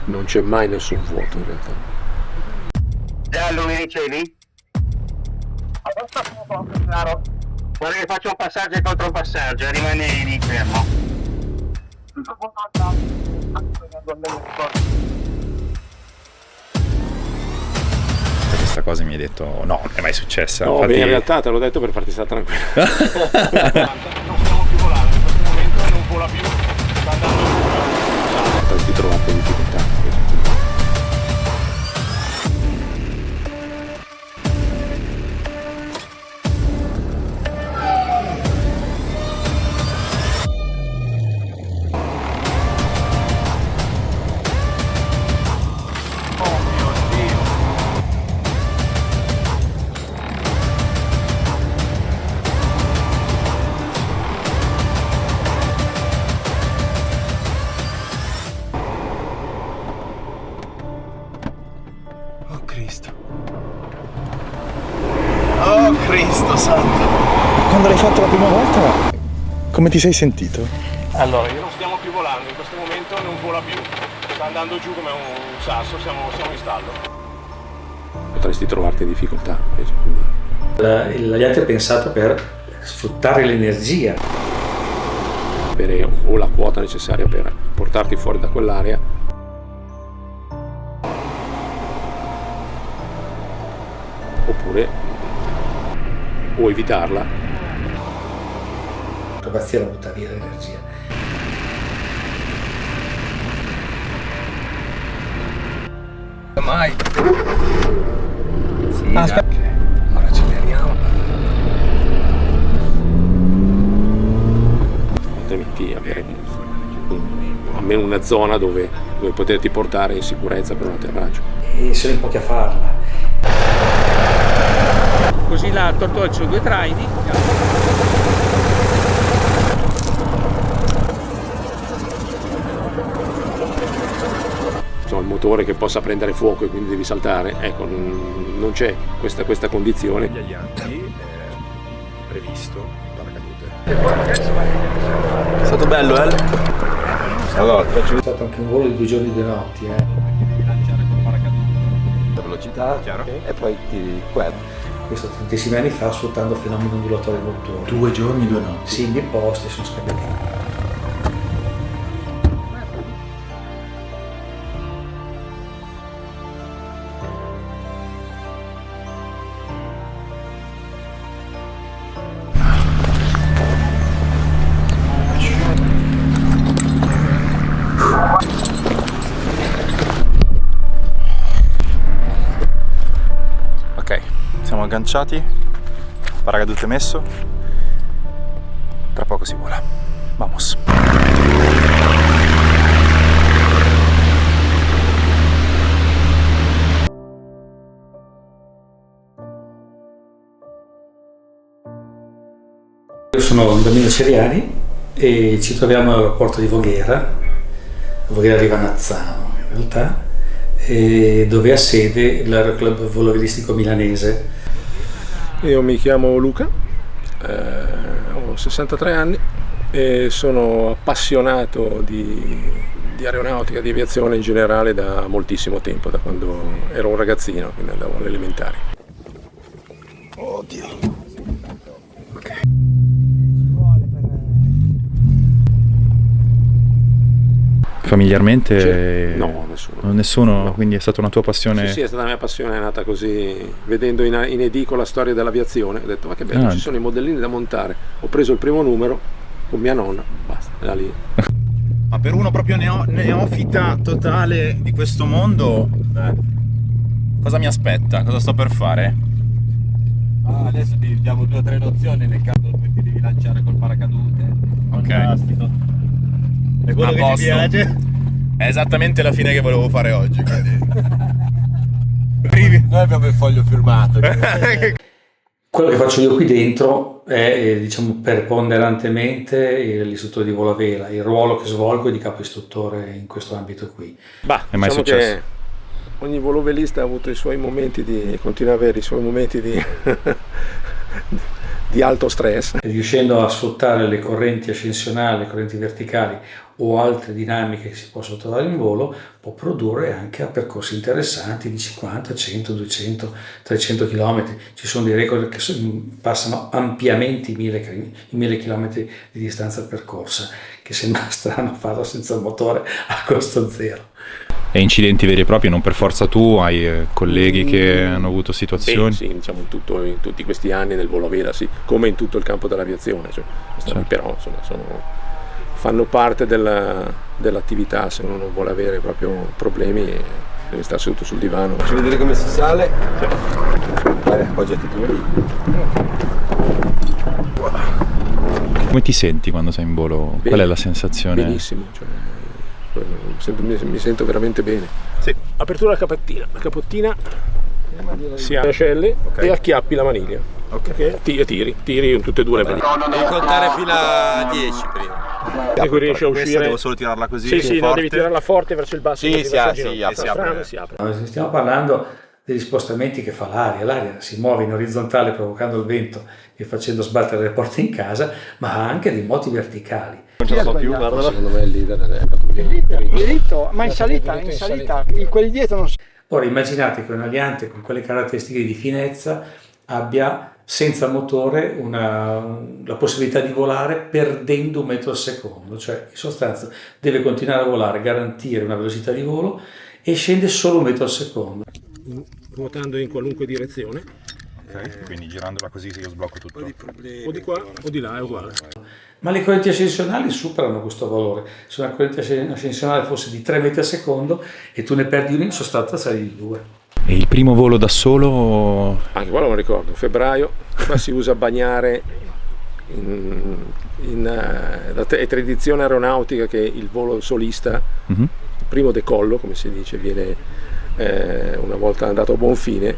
Non c'è mai nessun vuoto in realtà. Giallo, mi ricevi? Claro. Guarda che faccio un passaggio contro un passaggio, rimane lì fermo. Questa cosa mi hai detto no, non è mai successa. No, infatti... beh, in realtà te l'ho detto per farti stare tranquillo. Non stiamo più volando, in questo momento non vola più, sta andando giù. Potresti trovarti in difficoltà. Oh Cristo santo! Quando l'hai fatto la prima volta, come ti sei sentito? Allora, io non stiamo più volando, in questo momento non vola più, sta andando giù come un sasso, siamo in stallo. Potresti trovarti in difficoltà invece, quindi... L'aliante è pensato per sfruttare l'energia. Avere o la quota necessaria per portarti fuori da quell'area oppure o evitarla. L'acrobazione butta via l'energia. Mai. Sì, aspetta. Ora acceleriamo. Altrimenti avere almeno una zona dove poterti portare in sicurezza per un atterraggio. E sono in pochi a farla. Così la tortola c'è due traini. Insomma, il motore che possa prendere fuoco e quindi devi saltare, ecco, non c'è questa condizione. Gli alianti previsto paracadute. È stato bello, Allora, faccio È stato anche un volo di 2 giorni e 2 notti. Lanciare col paracadute. la velocità Chiaro? e poi tiri quello. Questo tantissimi anni fa sfruttando fenomeni ondulatori notturni. 2 giorni, 2 notti. Sì, i miei posti sono scambiati. Ok, siamo agganciati, paracadute messo, tra poco si vola. Vamos. Io sono Danilo Ceriani e ci troviamo all'aeroporto di Voghera Rivanazzano in realtà, dove ha sede l'Aeroclub Volovelistico Milanese. Io mi chiamo Luca, ho 63 anni e sono appassionato di aeronautica, di aviazione in generale da moltissimo tempo, da quando ero un ragazzino, quindi andavo alle elementari. Oddio. Familiarmente? No, nessuno. Nessuno? No. Quindi è stata una tua passione? Sì, è stata la mia passione, è nata così, vedendo in edicola la storia dell'aviazione, ho detto ma che bello, ci sono i modellini da montare, ho preso il primo numero con mia nonna, basta, da lì. Ma per uno proprio neofita totale di questo mondo, cosa mi aspetta? Cosa sto per fare? Adesso ti diamo 2 o 3 nozioni nel caso dove ti devi lanciare col paracadute. Ok. È quello che ti piace? È esattamente la fine che volevo fare oggi, quindi. Noi abbiamo il foglio firmato. Quello che faccio io qui dentro è, diciamo, preponderantemente l'istruttore di volo a vela. Il ruolo che svolgo è di capo istruttore in questo ambito qui. Bah, È mai diciamo successo? che ogni volovelista ha avuto i suoi momenti continua ad avere i suoi momenti di alto stress. Riuscendo a sfruttare le correnti ascensionali, le correnti verticali o altre dinamiche che si possono trovare in volo, può produrre anche a percorsi interessanti di 50, 100, 200, 300 km. Ci sono dei record che passano ampiamente i 1000 km di distanza percorsa, che sembra strano farlo senza motore a costo zero. E incidenti veri e propri, non per forza tu, hai colleghi che hanno avuto situazioni? Sì, diciamo in tutti questi anni nel volo a vela, sì, come in tutto il campo dell'aviazione, cioè, certo. Però insomma, fanno parte dell'attività. Se uno non vuole avere proprio problemi deve stare seduto sul divano. Faccio vedere come si sale. Vai, appoggiati tu. Come ti senti quando sei in volo? Bene, qual è la sensazione? Benissimo, cioè, mi sento veramente bene. Sì. Apertura della capottina. La capottina si apre le ascelle, okay, e acchiappi la maniglia. Ok. Tiri in tutte e due le maniglie. Devi contare fino a 10 prima. E qui riesci a uscire. Devo solo tirarla così. Sì, no, devi tirarla forte verso il basso. Sì, si apre. Stiamo parlando degli spostamenti che fa l'aria. L'aria si muove in orizzontale provocando il vento e facendo sbattere le porte in casa, ma ha anche dei moti verticali. Non ce la so più, guarda. Secondo me il leader è fatto diritto, ma in salita, quelli dietro non si... Ora immaginate che un aliante con quelle caratteristiche di finezza abbia senza motore la possibilità di volare perdendo 1 metro al secondo, cioè in sostanza deve continuare a volare, garantire una velocità di volo e scende solo 1 metro al secondo. Ruotando in qualunque direzione. Ok, quindi girandola così io sblocco tutto. O di qua o di là è uguale. Ma le correnti ascensionali superano questo valore. Se una corrente ascensionale fosse di 3 metri al secondo e tu ne perdi uno, in sostanza sei di 2. E il primo volo da solo? Anche quello non ricordo, febbraio, qua si usa bagnare è tradizione aeronautica che il volo solista, il primo decollo, come si dice, viene una volta andato a buon fine,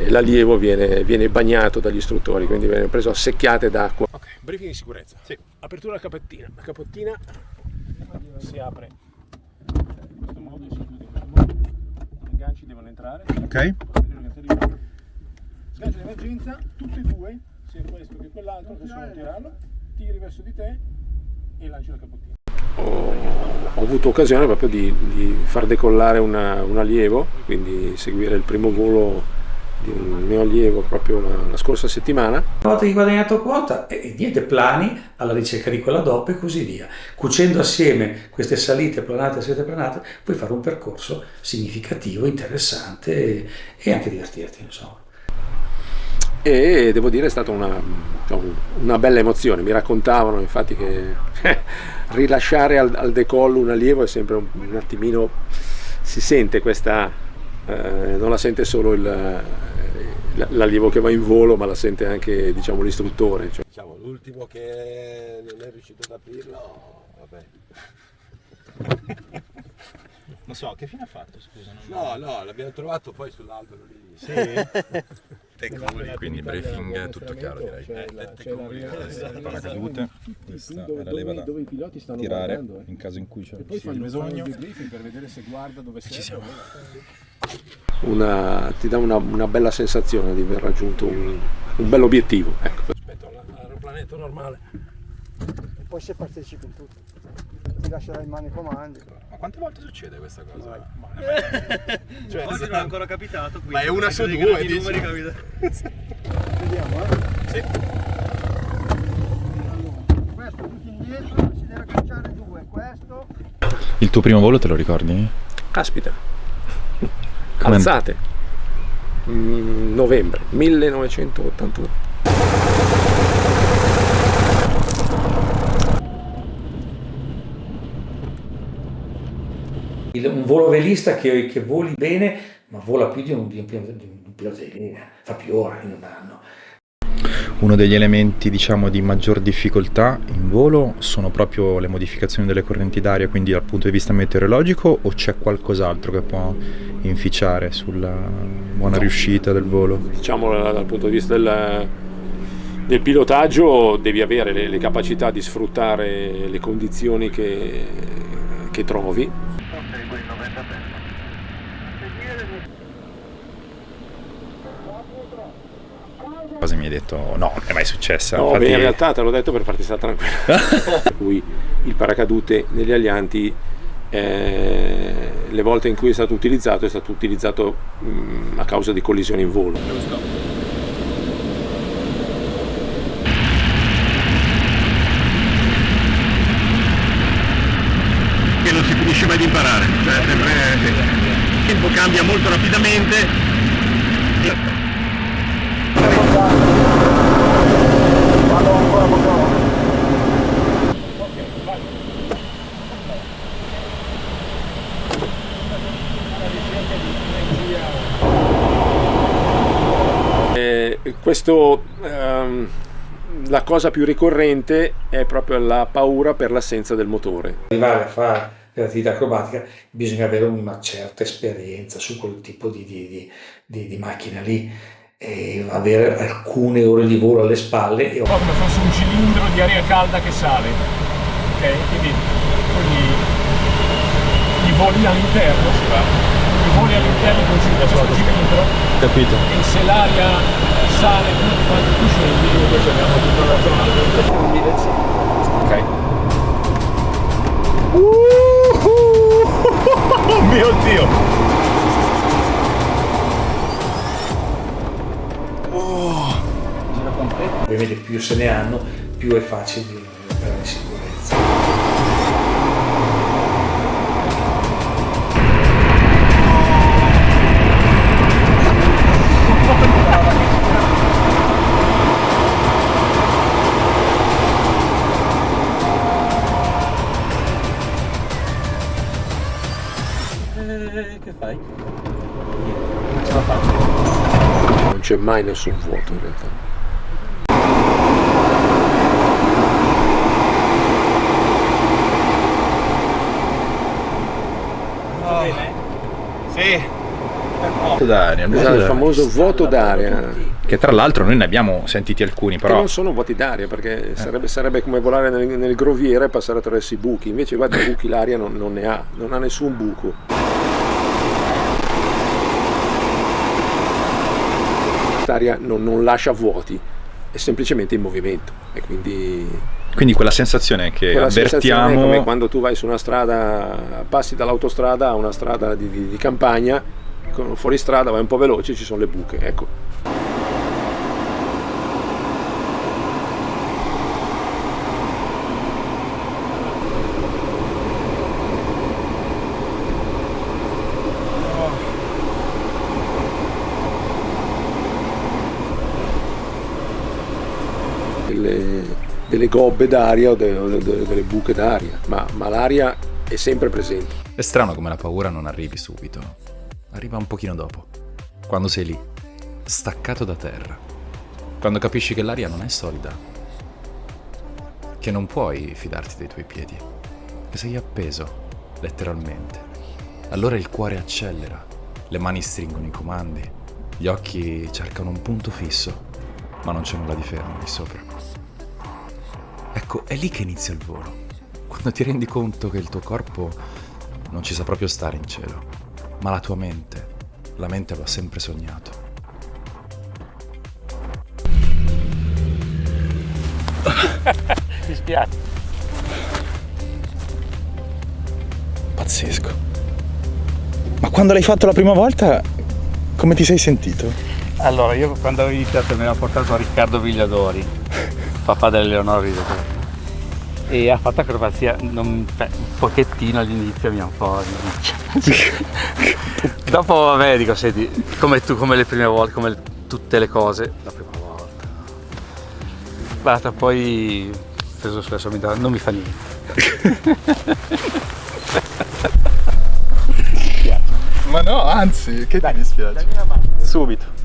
l'allievo viene bagnato dagli istruttori, quindi viene preso a secchiate d'acqua. Ok, briefing di sicurezza. Sì. Apertura della capottina. La capottina si apre in questo modo e si chiude in questo modo. I ganci devono entrare. Ok. Sgancio di emergenza, tutti e due, sia questo che quell'altro, adesso non tirarlo, tiri verso di te e lanci la capottina. Ho avuto occasione proprio di far decollare un allievo, quindi seguire il primo volo di un mio allievo proprio la scorsa settimana. Una volta che hai guadagnato quota, e niente, plani alla ricerca di quella dopo e così via. Cucendo assieme queste salite planate, puoi fare un percorso significativo, interessante e anche divertirti, insomma. E devo dire è stata una bella emozione. Mi raccontavano infatti che rilasciare al decollo un allievo è sempre un attimino, si sente questa, non la sente solo l'allievo che va in volo, ma la sente anche, diciamo, l'istruttore. Cioè. Diciamo, l'ultimo che non è riuscito ad aprirlo, vabbè. Non so, che fine ha fatto, scusa? No, l'abbiamo trovato poi sull'albero lì. Sì? Quindi briefing tutto chiaro, direi. Paracadute, questa è la leva da tirare in caso in cui c'è bisogno. Per vedere se guarda dove ci siamo. Ti dà una bella sensazione di aver raggiunto un bel obiettivo. Ecco. Rispetto all'aeroplanetto normale. E poi se partecipi in tutto, ti lascerai in mano i comandi. Ma quante volte succede questa cosa? Cioè, oggi non è ancora capitato, quindi. Ma è una su due, dici? Vediamo, Sì. Questo tutti indietro, si deve cacciare 2, questo. Il tuo primo volo te lo ricordi? Caspita, alzate, novembre 1981. Un volo velista che voli bene, ma vola più di un pilota di linea, fa più ore in un anno. Uno degli elementi, diciamo, di maggior difficoltà in volo sono proprio le modificazioni delle correnti d'aria, quindi dal punto di vista meteorologico, o c'è qualcos'altro che può inficiare sulla buona riuscita del volo? Diciamo dal punto di vista del pilotaggio devi avere le capacità di sfruttare le condizioni che trovi. Cosa mi hai detto? No, non è mai successa. No, Infatti... beh, in realtà te l'ho detto per farti stare tranquillo. Per cui il paracadute negli alianti, le volte in cui è stato utilizzato a causa di collisioni in volo. Che non si finisce mai di imparare, cioè sempre il tempo cambia molto rapidamente. Questo, la cosa più ricorrente è proprio la paura per l'assenza del motore. Arrivare a fare l'attività acrobatica bisogna avere una certa esperienza su quel tipo di macchina lì e avere alcune ore di volo alle spalle. Un po' come fosse un cilindro di aria calda che sale, ok? Quindi i voli all'interno si va, i voli all'interno di questo cilindro. Capito. E se l'aria sale più di quanto tu scendi, invece abbiamo tutta la zona del 1500. Ok. Mio Dio! Ovviamente più se ne hanno, più è facile di operare in sicurezza. Che fai? Non ce la faccio. Non c'è mai nessun vuoto in realtà. Sì. D'aria, Esatto, il famoso vuoto d'aria. Che tra l'altro noi ne abbiamo sentiti alcuni, Che però non sono vuoti d'aria, perché sarebbe come volare nel groviere e passare attraverso i buchi. Invece guarda, i buchi l'aria non ne ha, non ha nessun buco. L'aria non lascia vuoti, è semplicemente in movimento e quindi quella sensazione che quella sensazione avvertiamo è come quando tu vai su una strada, passi dall'autostrada a una strada di campagna, fuori strada vai un po' veloce, ci sono le buche, ecco. Delle gobbe d'aria o delle buche d'aria, ma l'aria è sempre presente. È strano come la paura non arrivi subito, arriva un pochino dopo, quando sei lì, staccato da terra, quando capisci che l'aria non è solida, che non puoi fidarti dei tuoi piedi, che sei appeso, letteralmente. Allora il cuore accelera, le mani stringono i comandi, gli occhi cercano un punto fisso, ma non c'è nulla di fermo lì sopra. Ecco, è lì che inizia il volo, quando ti rendi conto che il tuo corpo non ci sa proprio stare in cielo, ma la tua mente, la mente lo ha sempre sognato. Mi spiace. Pazzesco. Ma quando l'hai fatto la prima volta, come ti sei sentito? Allora, io quando ho iniziato me l'ha portato Riccardo Vigliadori, papà dell'Eleonora Vigliadori, e ha fatto acrobazia un pochettino all'inizio, mi ha un po'... Dopo vabbè dico, senti, come le prime volte, come tutte le cose, la prima volta. Basta, poi ho preso sulla sommità, non mi fa niente. Ma no, anzi, che ti dispiace? Subito.